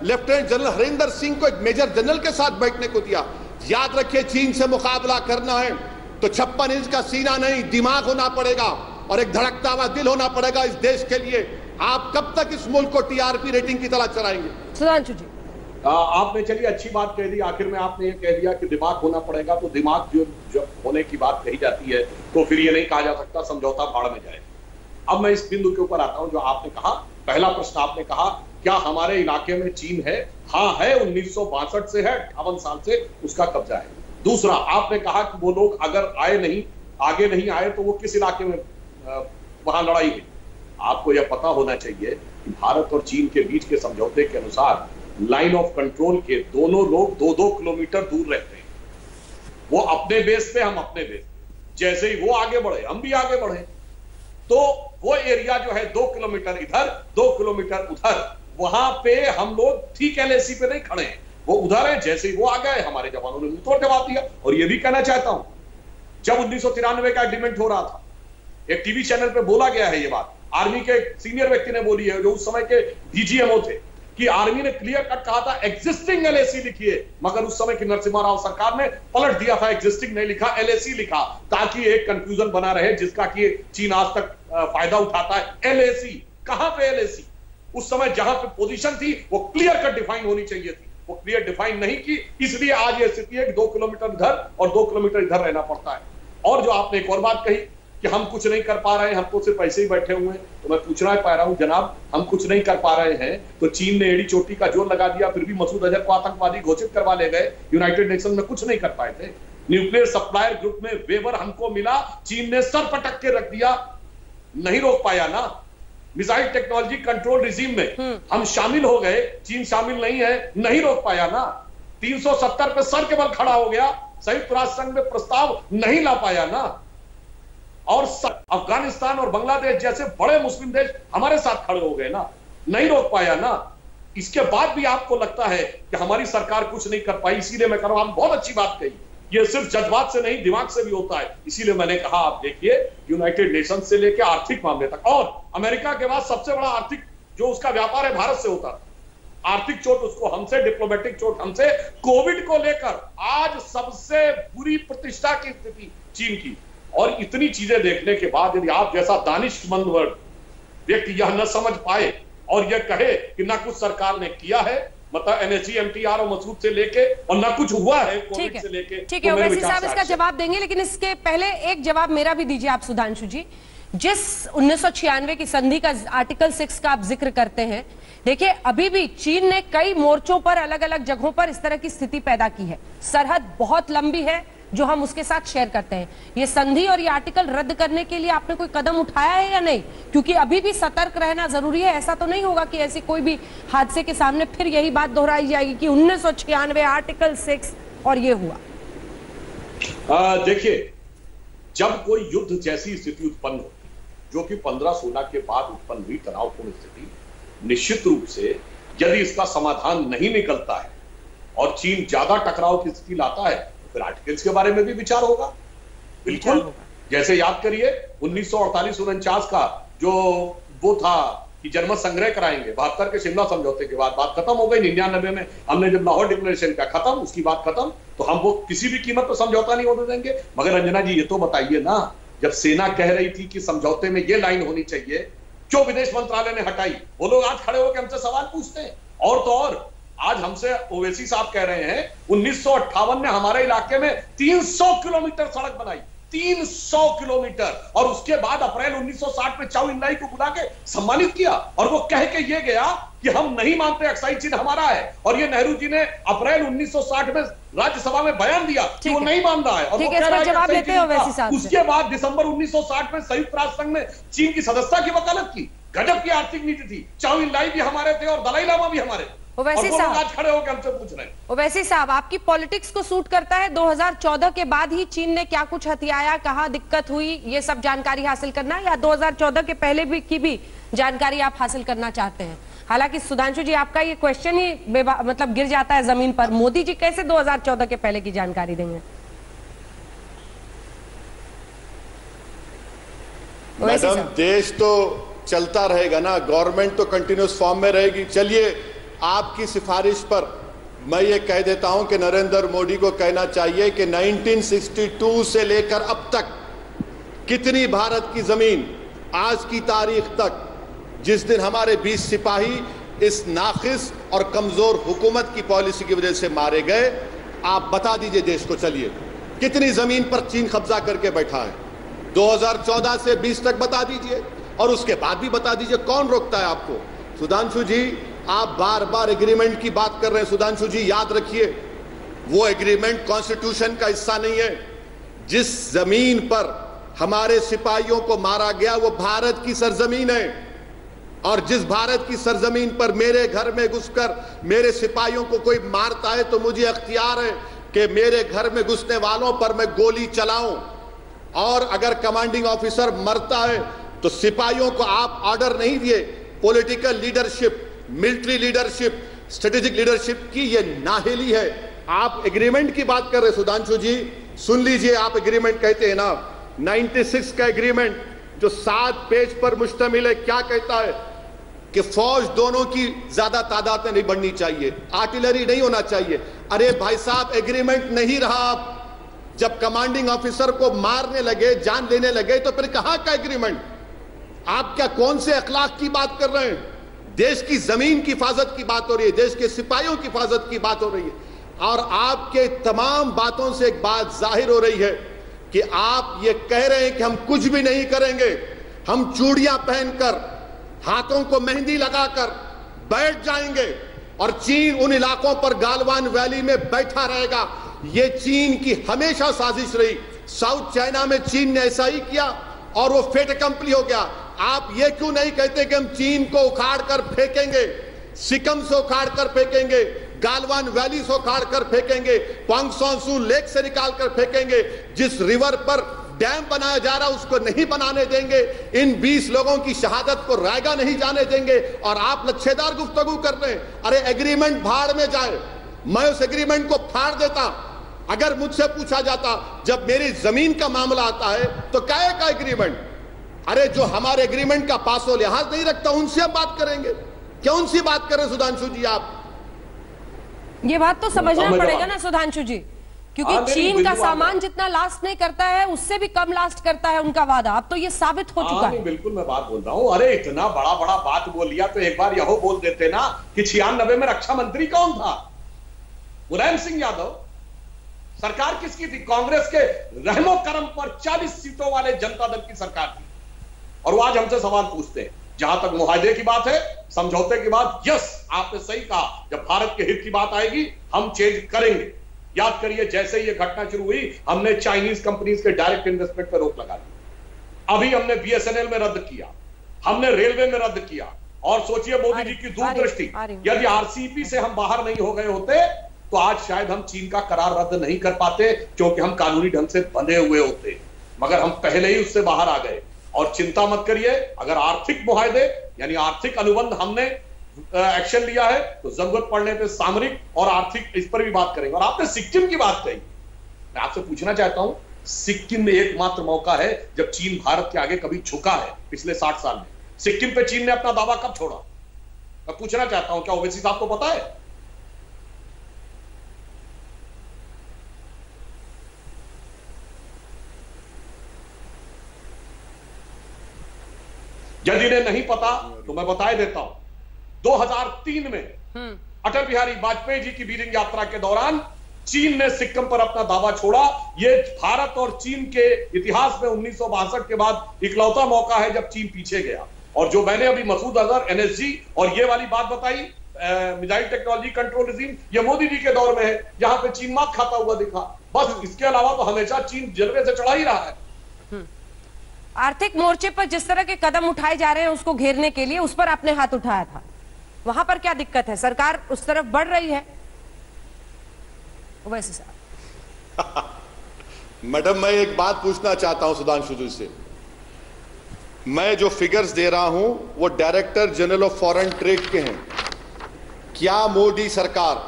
लेफ्टिनेंट जनरल हरिंदर सिंह को एक मेजर जनरल के साथ बैठने को दिया? याद रखिए, चीन से मुकाबला करना है तो 56 इंच का सीना नहीं, दिमाग होना पड़ेगा और एक धड़कता हुआ दिल होना पड़ेगा इस देश के लिए। आप कब तक इस मुल्क को टीआरपी रेटिंग की तरह चलाएंगे? सुधांशु जी, आपने चलिए अच्छी बात कह दी, आखिर में आपने ये कह दिया कि दिमाग होना पड़ेगा, तो दिमाग जो होने की बात कही जाती है तो फिर ये नहीं कहा जा सकता समझौता भाड़ में जाए। अब मैं इस बिंदु के ऊपर आता हूं जो आपने कहा। पहला प्रश्न आपने कहा क्या हमारे इलाके में चीन है? हाँ है, 1962 से है, 58 साल से उसका कब्जा है। दूसरा, आपने कहा कि वो लोग अगर आगे नहीं आए तो वो किस इलाके में वहां लड़ाई है। आपको यह पता होना चाहिए कि भारत और चीन के बीच के समझौते के अनुसार लाइन ऑफ कंट्रोल के दोनों लोग 2-2 किलोमीटर दूर रहते हैं। वो अपने बेस पे, हम अपने बेस पे। जैसे ही वो आगे बढ़े हम भी आगे बढ़े, तो वो एरिया जो है 2 किलोमीटर इधर 2 किलोमीटर उधर, वहां पे हम लोग ठीक एलएसी पे नहीं खड़े हैं, वो उधर है। जैसे ही वो आ गए हमारे जवानों ने मुंहतोड़ जवाब दिया। और ये भी कहना चाहता हूं, जब 1993 का एग्रीमेंट हो रहा था, एक टीवी चैनल पे बोला गया है, ये बात आर्मी के सीनियर व्यक्ति ने बोली है जो उस समय के डीजीएमओ थे, कि आर्मी ने क्लियर कट कहा था एग्जिस्टिंग एलएसी लिखिए, मगर उस समय की नरसिम्हा राव सरकार ने पलट दिया था, एग्जिस्टिंग नहीं लिखा, एलएसी लिखा, ताकि एक कंफ्यूजन बना रहे जिसका कि चीन आज तक फायदा उठाता है। एलएसी कहां पे? एलएसी उस समय जहां पे पोजीशन थी वो क्लियर कट डिफाइन होनी चाहिए थी, वो क्लियर डिफाइन नहीं की, इसलिए आज ये स्थिति है कि 2 किलोमीटर इधर और 2 किलोमीटर इधर रहना पड़ता है। और जो आपने एक और बात कही कि हम कुछ नहीं कर पा रहे हैं, हम तो सिर्फ ऐसे ही बैठे हुए हैं, तो मैं पूछना पा रहा हूं जनाब, हम कुछ नहीं कर पा रहे हैं तो चीन ने एड़ी चोटी का जोर लगा दिया, फिर भी मसूद अजहर को आतंकवादी घोषित करवा ले गए, यूनाइटेड नेशन में कुछ नहीं कर पाए थे। न्यूक्लियर सप्लायर ग्रुप में वेवर हमको मिला, चीन ने सर पटक के रख दिया, नहीं रोक पाया ना। मिसाइल टेक्नोलॉजी कंट्रोल रिजीम में हम शामिल हो गए, चीन शामिल नहीं है, नहीं रोक पाया ना। 370 पे सर के बल खड़ा हो गया, संयुक्त राष्ट्र संघ में प्रस्ताव नहीं ला पाया ना। और अफगानिस्तान और बांग्लादेश जैसे बड़े मुस्लिम देश हमारे साथ खड़े हो गए ना, नहीं रोक पाया ना। इसके बाद भी आपको लगता है कि हमारी सरकार कुछ नहीं कर पाई, इसीलिए मैं कह रहा हूं, आप बहुत अच्छी बात कही, ये सिर्फ जज्बात से नहीं दिमाग से भी होता है। इसीलिए मैंने कहा, आप देखिए यूनाइटेड नेशन से लेकर आर्थिक मामले तक, और अमेरिका के बाद सबसे बड़ा आर्थिक जो उसका व्यापार है भारत से होता है, आर्थिक चोट उसको हमसे, डिप्लोमेटिक चोट हमसे। कोविड को लेकर आज सबसे बुरी प्रतिष्ठा की स्थिति चीन की। और इतनी चीजें देखने के बाद यदि आप जैसा दानिशमंद व्यक्ति यह न समझ पाए और यह कहे कि ना कुछ सरकार ने किया है, मतलब एनएसजी, एमटीआर और मसूद से लेके, और ना कुछ हुआ है कोविड से लेके। ठीक है, ओवैसी साहब इसका जवाब देंगे, लेकिन इसके पहले एक जवाब मेरा भी दीजिए आप सुधांशु जी। जिस 1996 की संधि का आर्टिकल 6 का आप जिक्र करते हैं, देखिए अभी भी चीन ने कई मोर्चों पर, अलग अलग जगहों पर इस तरह की स्थिति पैदा की है। सरहद बहुत लंबी है जो हम उसके साथ शेयर करते हैं। ये संधि और ये आर्टिकल रद्द करने के लिए आपने कोई कदम उठाया है या नहीं? क्योंकि अभी भी सतर्क रहना जरूरी है। ऐसा तो नहीं होगा कि ऐसी कोई भी हादसे के सामने फिर यही बात दोहराई जाएगी कि 1996 आर्टिकल 6 और ये हुआ। देखिए, जब कोई युद्ध जैसी स्थिति उत्पन्न होती, जो कि 15-16 के बाद उत्पन्न हुई तनावपूर्ण स्थिति, निश्चित रूप से यदि इसका समाधान नहीं निकलता है और चीन ज्यादा टकराव की स्थिति लाता है, फिर आर्टिकल्स के बारे में भी विचार होगा। बिल्कुल, जैसे याद करिए 1948-49 का जो वो था कि जनमत संग्रह कराएंगे, 72 के शिमला समझौते के बाद बात खत्म हो गई। 99 में हमने जब लाहौर डिक्लेरेशन का खत्म, उसकी बात खत्म, तो हम वो किसी भी कीमत पर समझौता नहीं होने देंगे। मगर रंजना जी, ये तो बताइए ना, जब सेना कह रही थी कि समझौते में ये लाइन होनी चाहिए, क्यों विदेश मंत्रालय ने हटाई? वो लोग आज खड़े होकर हमसे सवाल पूछते हैं। और तो और आज हमसे ओवैसी साहब कह रहे हैं 1958 में हमारे इलाके में 300 किलोमीटर सड़क बनाई, 300 किलोमीटर, और उसके बाद अप्रैल 1960 में चाउ इनलाई को बुला के सम्मानित किया और वो कह के ये गया कि हम नहीं मानते अक्साई चिन्ह हमारा है। और ये नेहरू जी ने अप्रैल 1960 में राज्यसभा में बयान दिया कि वो नहीं मान रहा है और वो कह रहा है जवाब लेते हो वैसी साहब। उसके बाद दिसंबर 1960 में संयुक्त राष्ट्र संघ में चीन की सदस्यता की वकालत की। गजब की आर्थिक नीति थी। चाउ इनलाई भी हमारे थे और दलाई लामा भी हमारे थे। ओवैसी साहब आज खड़े होकर हमसे पूछ रहे हैं। ओवैसी साहब, आपकी पॉलिटिक्स को सूट करता है 2014 के बाद ही चीन ने क्या कुछ हथियाया, कहां दिक्कत हुई, ये सब जानकारी हासिल करना, या 2014 के पहले भी की भी जानकारी आप हासिल करना चाहते हैं? हालांकि सुधांशु जी, आपका ये क्वेश्चन ही मतलब गिर जाता है जमीन पर। मोदी जी कैसे 2014 के पहले की जानकारी देंगे? मैडम, देश तो चलता रहेगा ना, गवर्नमेंट तो कंटिन्यूस फॉर्म में रहेगी। चलिए, आपकी सिफारिश पर मैं ये कह देता हूं कि नरेंद्र मोदी को कहना चाहिए कि 1962 से लेकर अब तक कितनी भारत की जमीन आज की तारीख तक, जिस दिन हमारे 20 सिपाही इस नाखिस और कमजोर हुकूमत की पॉलिसी की वजह से मारे गए, आप बता दीजिए देश को। चलिए, कितनी जमीन पर चीन कब्जा करके बैठा है? 2014 से 20 तक बता दीजिए, और उसके बाद भी बता दीजिए। कौन रोकता है आपको? सुधांशु जी, आप बार बार एग्रीमेंट की बात कर रहे हैं। सुधांशु जी, याद रखिए, वो एग्रीमेंट कॉन्स्टिट्यूशन का हिस्सा नहीं है। जिस जमीन पर हमारे सिपाहियों को मारा गया वो भारत की सरजमीन है, और जिस भारत की सरजमीन पर मेरे घर में घुसकर मेरे सिपाहियों को कोई मारता है तो मुझे अख्तियार है कि मेरे घर में घुसने वालों पर मैं गोली चलाऊं। और अगर कमांडिंग ऑफिसर मरता है तो सिपाहियों को आप ऑर्डर नहीं दिए। Political leadership, military leadership, strategic leadership की ये नाहिली है। आप एग्रीमेंट की बात कर रहे सुधांशु जी, सुन लीजिए। आप एग्रीमेंट कहते हैं ना, 96 का एग्रीमेंट जो 7 पेज पर मुश्तमिल है, क्या कहता है कि फौज दोनों की ज्यादा तादाद में नहीं बढ़नी चाहिए, आर्टिलरी नहीं होना चाहिए। अरे भाई साहब, एग्रीमेंट नहीं रहा। जब कमांडिंग ऑफिसर को मारने लगे, जान लेने लगे, तो फिर कहां का एग्रीमेंट? आप क्या कौन से अखलाक की बात कर रहे हैं? देश की जमीन की हिफाजत की बात हो रही है, देश के सिपाहियों की हिफाजत की बात हो रही है। और आपके तमाम बातों से एक बात जाहिर हो रही है कि आप ये कह रहे हैं कि हम कुछ भी नहीं करेंगे, हम चूड़ियां पहनकर, हाथों को मेहंदी लगाकर बैठ जाएंगे और चीन उन इलाकों पर गालवान वैली में बैठा रहेगा। ये चीन की हमेशा साजिश रही। साउथ चाइना में चीन ने ऐसा ही किया और वो फेट कंप्ली हो गया। आप ये क्यों नहीं कहते कि हम चीन को उखाड़ कर फेंकेंगे, सिक्किम से उखाड़ कर फेंकेंगे, गालवान वैली से उखाड़ कर फेंकेंगे, पोंगसोंसू लेक से निकाल कर फेंकेंगे। जिस रिवर पर डैम बनाया जा रहा है उसको नहीं बनाने देंगे। इन 20 लोगों की शहादत को रायगा नहीं जाने देंगे, और आप लच्छेदार गुफ्तगू कर रहे हैं। अरे एग्रीमेंट भाड़ में जाए, मैं उस एग्रीमेंट को फाड़ देता। अगर मुझसे पूछा जाता, जब मेरी जमीन का मामला आता है तो क्या है का एग्रीमेंट? अरे जो हमारे एग्रीमेंट का पासो लिहाज नहीं रखता उनसे हम बात करेंगे। क्यों उनसे बात करें सुधांशु जी? आप ये बात तो समझना पड़ेगा ना सुधांशु जी, क्योंकि चीन का सामान जितना लास्ट नहीं करता है उससे भी कम लास्ट करता है उनका वादा। अब तो ये साबित हो चुका है। बिल्कुल मैं बात बोल रहा हूं। अरे इतना बड़ा बड़ा बात बोल लिया तो एक बार यह बोल देते ना कि 96 में रक्षा मंत्री कौन था? मुलायम सिंह यादव। सरकार किसकी थी? कांग्रेस के रहमो करम पर 40 सीटों वाले जनता दल की सरकार थी। और वो आज हमसे सवाल पूछते हैं। जहां तक मुआहदे की बात है, समझौते की बात, यस आपने सही कहा, जब भारत के हित की बात आएगी हम चेंज करेंगे। याद करिए, जैसे ही ये घटना शुरू हुई हमने चाइनीज कंपनीज के डायरेक्ट इन्वेस्टमेंट पर रोक लगा दी। अभी हमने BSNL में रद्द किया, हमने रेलवे में रद्द किया। और सोचिए मोदी जी की दूरदृष्टि, यदि RCEP से हम बाहर नहीं हो गए होते तो आज शायद हम चीन का करार रद्द नहीं कर पाते, क्योंकि हम कानूनी ढंग से बंधे हुए होते। मगर हम पहले ही उससे बाहर आ गए। और चिंता मत करिए, अगर आर्थिक मुआहदे यानी आर्थिक अनुबंध हमने एक्शन लिया है तो जरूरत पड़ने पे सामरिक और आर्थिक इस पर भी बात करेंगे। और आपने सिक्किम की बात कही, मैं आपसे पूछना चाहता हूं, सिक्किम में एकमात्र मौका है जब चीन भारत के आगे कभी झुका है पिछले 60 साल में। सिक्किम पे चीन ने अपना दावा कब छोड़ा? मैं पूछना चाहता हूं, क्या ओवैसी साहब को पता है? यदि इन्हें नहीं पता तो मैं बता देता हूं। 2003 में अटल बिहारी वाजपेयी जी की बीजिंग यात्रा के दौरान चीन ने सिक्किम पर अपना दावा छोड़ा। ये भारत और चीन के इतिहास में 1962 के बाद इकलौता मौका है जब चीन पीछे गया। और जो मैंने अभी मसूद अजहर, एनएसजी और ये वाली बात बताई, मिसाइल टेक्नोलॉजी कंट्रोल रिजीम, ये मोदी जी के दौर में है जहां पे चीन मात खाता हुआ दिखा। बस इसके अलावा तो हमेशा चीन जलवे से चढ़ा ही रहा है। आर्थिक मोर्चे पर जिस तरह के कदम उठाए जा रहे हैं उसको घेरने के लिए, उस पर आपने हाथ उठाया था, वहां पर क्या दिक्कत है? सरकार उस तरफ बढ़ रही है। वैसे साहब मैडम, मैं एक बात पूछना चाहता हूं सुधांशु जी से। मैं जो फिगर्स दे रहा हूं वो director general of foreign trade के हैं। क्या मोदी सरकार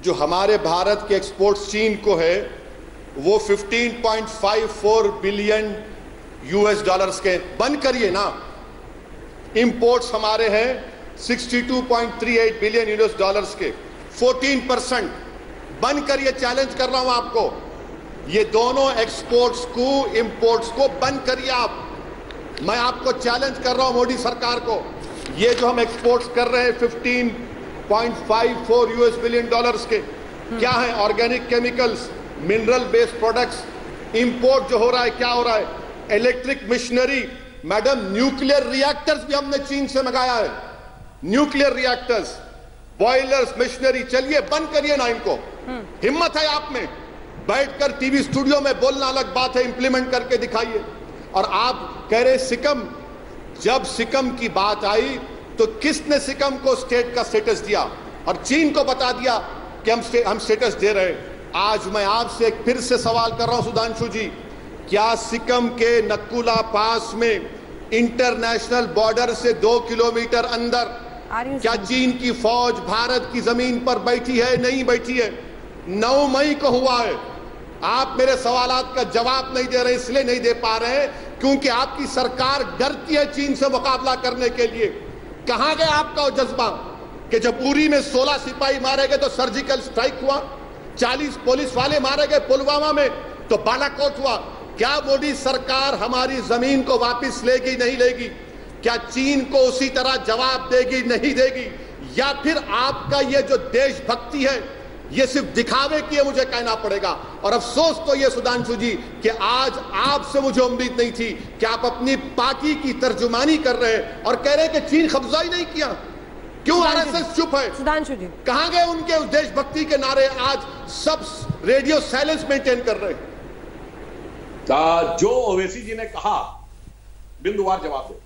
जो हमारे भारत के एक्सपोर्ट्स चीन को है वो 15.54 बिलियन यूएस डॉलर्स के, बंद करिए ना। इंपोर्ट्स हमारे हैं 62.38 बिलियन यूएस डॉलर्स के, 14%, बंद करिए। चैलेंज कर रहा हूं आपको, ये दोनों एक्सपोर्ट्स को इंपोर्ट्स को बंद करिए आप। मैं आपको चैलेंज कर रहा हूं मोदी सरकार को। ये जो हम एक्सपोर्ट्स कर रहे हैं 15.54 यूएस बिलियन डॉलर्स के, क्या है? Organic chemicals, mineral based products. Import जो हो रहा है, क्या हो रहा है? Electric machinery. Madam, nuclear reactors भी हमने चीन से मंगाया है। Nuclear reactors, boilers, machinery. चलिए बंद करिए ना इनको। हिम्मत है आप में, बैठकर टीवी स्टूडियो में बोलना अलग बात है, इंप्लीमेंट करके दिखाइए। और आप कह रहे सिक्किम, जब सिक्किम की बात आई तो किसने सिक्किम को स्टेट का स्टेटस दिया? और चीन को बता दिया कि हम स्टेटस दे रहे हैं। आज मैं आपसे फिर से सवाल कर रहा हूं सुधांशु जी, क्या सिक्किम के नक्कुला पास में इंटरनेशनल बॉर्डर से 2 किलोमीटर अंदर क्या चीन की फौज भारत की जमीन पर बैठी है? नहीं बैठी है। 9 मई को हुआ है। आप मेरे सवालात का जवाब नहीं दे रहे, इसलिए नहीं दे पा रहे हैं क्योंकि आपकी सरकार डरती है चीन से मुकाबला करने के लिए। कहां गया आपका वो जज्बा कि जब उरी में 16 सिपाही मारे गए तो सर्जिकल स्ट्राइक हुआ, 40 पुलिस वाले मारे गए पुलवामा में तो बालाकोट हुआ। क्या मोदी सरकार हमारी जमीन को वापस लेगी? नहीं लेगी। क्या चीन को उसी तरह जवाब देगी? नहीं देगी। या फिर आपका ये जो देशभक्ति है ये सिर्फ दिखावे की है, मुझे कहना पड़ेगा। और अफसोस तो ये सुधांशु जी कि आज आपसे मुझे उम्मीद नहीं थी कि आप अपनी पार्टी की तर्जुमानी कर रहे हैं और कह रहे हैं कि चीन कब्जा ही नहीं किया। क्यों आरएसएस चुप है? सुधांशु जी कहां गए उनके उस देशभक्ति के नारे? आज सब रेडियो साइलेंस मेंटेन कर रहे हैं। जो ओवैसी जी ने कहा, बिंदुवार जवाब दो।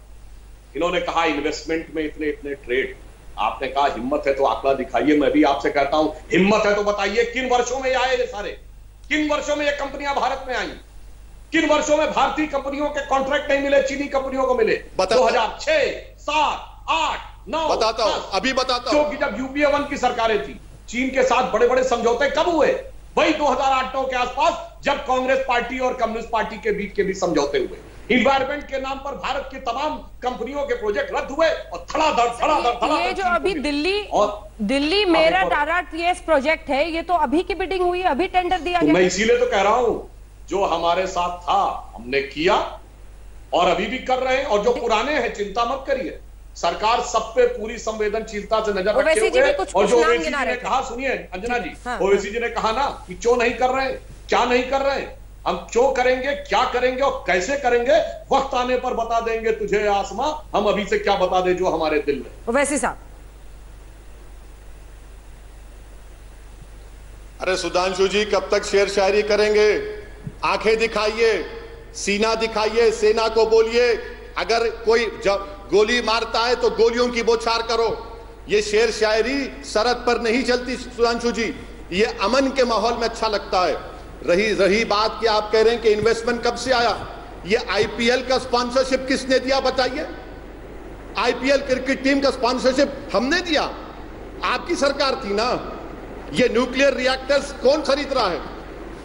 इन्होंने कहा इन्वेस्टमेंट में इतने इतने ट्रेड, आपने कहा हिम्मत है तो आंकड़ा दिखाइए। मैं भी आपसे कहता हूं हिम्मत है तो बताइए किन वर्षों में आए ये सारे, किन वर्षों में ये कंपनियां भारत में आई, किन वर्षों में भारतीय कंपनियों के कॉन्ट्रैक्ट नहीं मिले, चीनी कंपनियों को मिले? 2006, 7, 8, 9, बताता हूं, अभी बताता हूं। जब यूपीए 1 की सरकारें थी, चीन के साथ बड़े बड़े समझौते कब हुए? वही 2008-9 के आसपास, जब कांग्रेस पार्टी और कम्युनिस्ट पार्टी के बीच समझौते हुए। इन्वायरमेंट के नाम पर भारत की तमाम कंपनियों के प्रोजेक्ट रद्द हुए और धड़ाधड़ ये जो अभी दिल्ली मेरठ आरआरटीएस प्रोजेक्ट है, ये तो अभी की बिडिंग हुई है, अभी टेंडर दिया गया। मैं इसीलिए तो कह रहा हूं, जो हमारे साथ था हमने किया और अभी भी कर रहे हैं, और जो पुराने हैं चिंता मत करिए, सरकार सब पे पूरी संवेदनशीलता से नजर रखे हुए है। और जो ओवैसी जी ने कहा, सुनिए अंजना जी, ओवैसी जी ने कहा ना कि क्यों नहीं कर रहे, क्या नहीं कर रहे, हम क्यों करेंगे, क्या करेंगे और कैसे करेंगे, वक्त आने पर बता देंगे तुझे आसमां, हम अभी से क्या बता दें जो हमारे दिल में। ओवैसी साहब, अरे सुधांशु जी कब तक शेर शायरी करेंगे? आंखें दिखाइए, सीना दिखाइए, सेना को बोलिए अगर कोई जब गोली मारता है तो गोलियों की बौछार करो। ये शेर शायरी सरहद पर नहीं चलती सुधांशु जी, ये अमन के माहौल में अच्छा लगता है। रही बात कि आप कह रहे हैं कि इन्वेस्टमेंट कब से आया, ये आईपीएल का स्पॉन्सरशिप किसने दिया बताइए? आईपीएल क्रिकेट टीम का स्पॉन्सरशिप हमने दिया, आपकी सरकार थी ना। ये न्यूक्लियर रिएक्टर्स कौन खरीद रहा है?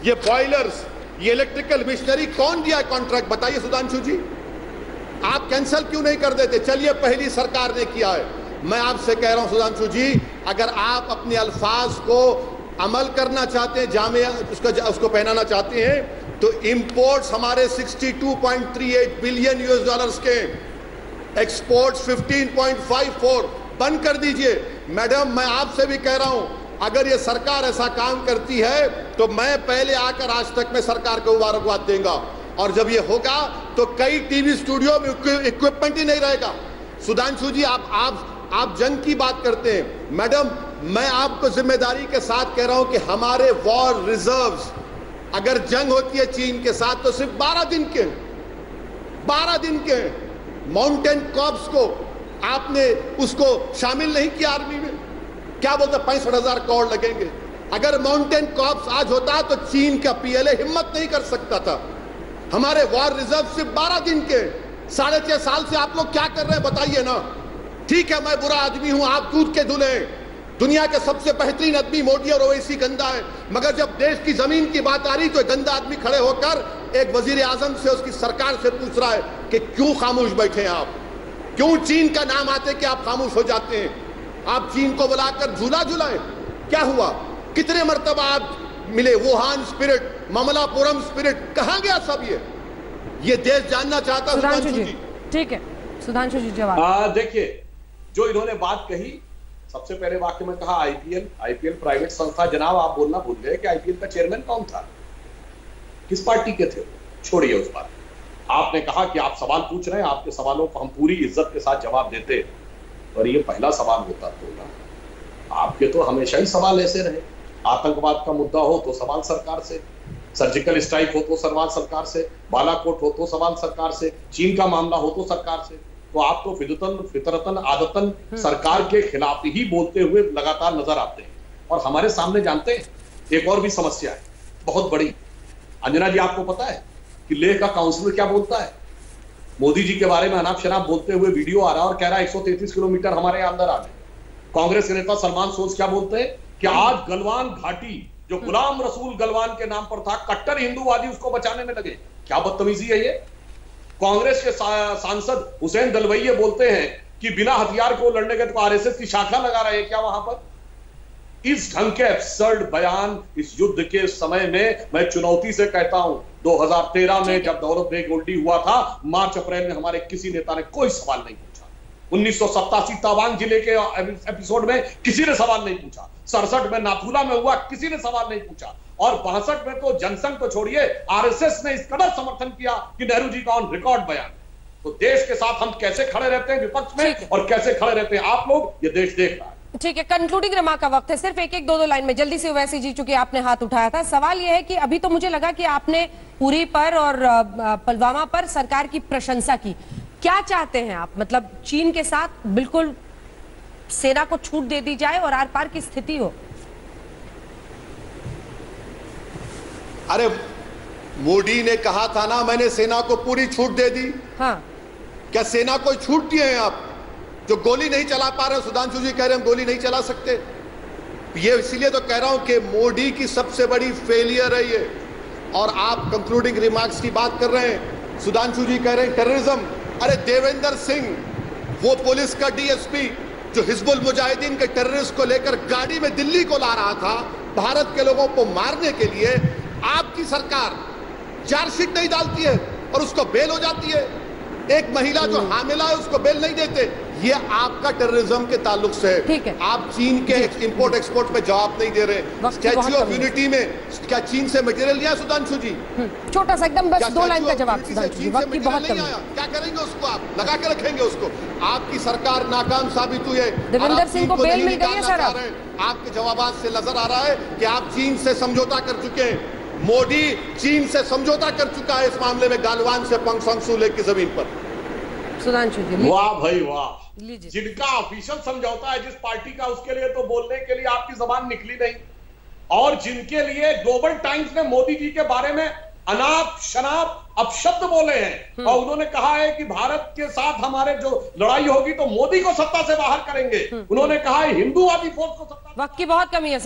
ये बॉयलर्स, ये इलेक्ट्रिकल मशीनरी कौन दिया कॉन्ट्रैक्ट बताइए सुधांशु जी? आप कैंसिल क्यों नहीं कर देते? चलिए पहली सरकार ने किया है। मैं आपसे कह रहा हूं सुधांशु जी, अगर आप अपने अल्फाज को अमल करना चाहते हैं, जामे उसको पहनाना चाहते हैं, तो इंपोर्ट्स हमारे 62.38 बिलियन यूएस डॉलर्स के, एक्सपोर्ट्स 15.54, बंद कर दीजिए। मैडम मैं आपसे भी कह रहा हूं अगर ये सरकार ऐसा काम करती है तो मैं पहले आकर आज तक में सरकार को मुबारकबाद देंगे, और जब ये होगा तो कई टीवी स्टूडियो में इक्विपमेंट ही नहीं रहेगा। सुधांशु जी, आप जंग की बात करते हैं। मैडम, मैं आपको जिम्मेदारी के साथ कह रहा हूं कि हमारे वॉर रिजर्व्स, अगर जंग होती है चीन के साथ तो सिर्फ 12 दिन के माउंटेन कॉर्प्स को आपने उसको शामिल नहीं किया आर्मी में। क्या बोलते, 65,000 करोड़ लगेंगे। अगर माउंटेन कॉर्प्स आज होता तो चीन का पीएलए हिम्मत नहीं कर सकता था। हमारे वॉर रिजर्व सिर्फ 12 दिन के। 6.5 साल से आप लोग क्या कर रहे हैं बताइए ना। ठीक है, मैं बुरा आदमी हूं, आप दूध के धुले हैं। दुनिया के सबसे बेहतरीन आदमी मोदी और ओवैसी गंदा है, मगर जब देश की जमीन की बात आ रही तो गंदा आदमी खड़े होकर एक वजीर आजम से, उसकी सरकार से पूछ रहा है कि क्यों खामोश बैठे हैं आप, क्यों चीन का नाम आते कि आप खामोश हो जाते हैं। आप चीन को बुलाकर झूला झुलाए, क्या हुआ? कितने मर्तबा आप मिले? वुहान स्पिरिट, ममलापुरम स्पिरिट, कहां गया सब? ये देश जानना चाहता। सुधांशु जी, ठीक है, सुधांशु जी जवाब। देखिए, जो इन्होंने बात कही, सबसे पहले वाक्य में कहा आईपीएल प्राइवेट संस्था। जनाब, आप बोलना भूल गए कि आईपीएल का चेयरमैन कौन था, किस पार्टी के थे? छोड़िए उस बात। आपने कहा कि आप सवाल पूछ रहे हैं, आपके सवालों को हम पूरी इज्जत के साथ जवाब देते, और ये पहला सवाल होता तो ना। आपके तो हमेशा ही सवाल ऐसे रहे। आतंकवाद का मुद्दा हो तो सवाल सरकार से, सर्जिकल स्ट्राइक हो तो सवाल सरकार से, बालाकोट हो तो सवाल सरकार से, चीन का मामला हो तो सरकार से। तो आप तो फितरतन आदतन सरकार के खिलाफ ही बोलते हुए लगातार नजर आते हैं। और हमारे सामने जानते हैं एक और भी समस्या है बहुत बड़ी। अंजना जी, आपको पता है कि लेह का काउंसिलर क्या बोलता है? मोदी जी के बारे में अनाप शनाप बोलते हुए वीडियो आ रहा है और कह रहा है 133 किलोमीटर हमारे अंदर आ गए। कांग्रेस के नेता सलमान सोज क्या बोलते हैं कि आज गलवान घाटी, जो गुलाम रसूल गलवान के नाम पर था, कट्टर हिंदूवादी उसको बचाने में लगे। क्या बदतमीजी है ये। कांग्रेस के सांसद हुसैन दलवैये बोलते हैं कि बिना हथियार को लड़ने के तो आरएसएस की शाखा लगा रहे हैं क्या वहां पर। इस ढंग के एब्सर्ड बयान इस युद्ध के समय में मैं चुनौती से कहता हूं। 2013 में जब दौलत बेग उल्टी हुआ था, मार्च अप्रैल में हमारे किसी नेता ने कोई सवाल नहीं पूछा। 1987 तवांग जिले के एपिसोड में किसी ने सवाल नहीं पूछा। 67 में नाथुला में हुआ, किसी ने सवाल नहीं पूछा। और 62 में तो जनसंघ तो छोड़िए, आरएसएस ने इस कदर समर्थन किया कि नेहरू जी का ऑन रिकॉर्ड बयान। तो देश के साथ हम कैसे खड़े रहते हैं विपक्ष में और कैसे खड़े रहते हैं आप लोग, ये देश देख रहा है। ठीक है, कंक्लूडिंग रिमार्क का वक्त है। सिर्फ एक दो लाइन में जल्दी से ओवैसी जी, चूंकि आपने हाथ उठाया था, सवाल यह है कि अभी तो मुझे लगा कि आपने पुरी पर और पुलवामा पर सरकार की प्रशंसा की। क्या चाहते हैं आप? मतलब चीन के साथ बिल्कुल सेना को छूट दे दी जाए और आर पार की स्थिति हो? अरे, मोदी ने कहा था ना, मैंने सेना को पूरी छूट दे दी। हाँ, क्या सेना को छूट दिए हैं आप? जो गोली नहीं चला पा रहे, सुधांशु जी कह रहे हैं हम गोली नहीं चला सकते। ये इसीलिए तो कह रहा हूं कि मोदी की सबसे बड़ी फेलियर है ये। और आप कंक्लूडिंग रिमार्क्स की बात कर रहे हैं, सुधांशु जी कह रहे हैं टेररिज्म। अरे, देवेंद्र सिंह, वो पुलिस का डीएसपी जो हिजबुल मुजाहिदीन के टेररिस्ट को लेकर गाड़ी में दिल्ली को ला रहा था भारत के लोगों को मारने के लिए, आपकी सरकार चार्जशीट नहीं डालती है और उसको बेल हो जाती है। एक महिला जो हामिला है उसको बेल नहीं देते। ये आपका टेररिज्म के ताल्लुक से है। आप चीन के इंपोर्ट एक्सपोर्ट पे जवाब नहीं दे रहे। स्टैच्यू ऑफ यूनिटी में क्या चीन से मटेरियल लिया सुधांशु जी? छोटा सा एकदम, बस 2 लाइन का जवाब सुधांशु जी, वक्त की बहुत कमी है। क्या करेंगे उसको? आप लगा के रखेंगे उसको? आपकी सरकार नाकाम साबित हुई है। देवेंद्र सिंह को बेल मिल गई है सर। आपके जवाबात से नजर आ रहा है कि आप चीन से समझौता कर चुके हैं। मोदी चीन से समझौता कर चुका है इस मामले में, गालवान से पंगसंगसू लेक की जमीन पर। सुधांशु जी, वाह भाई वाह। जिनका ऑफिशियल समझौता है जिस पार्टी का, उसके लिए तो बोलने के लिए आपकी जबान निकली नहीं। और जिनके लिए ग्लोबल टाइम्स ने मोदी जी के बारे में अनाप शनाप अपशब्द बोले हैं और उन्होंने कहा है कि भारत के साथ हमारे जो लड़ाई होगी तो मोदी को सत्ता से बाहर करेंगे। उन्होंने कहा है हिंदूवादी फोर्स को सत्ता। वक्त की बहुत कमी है सर।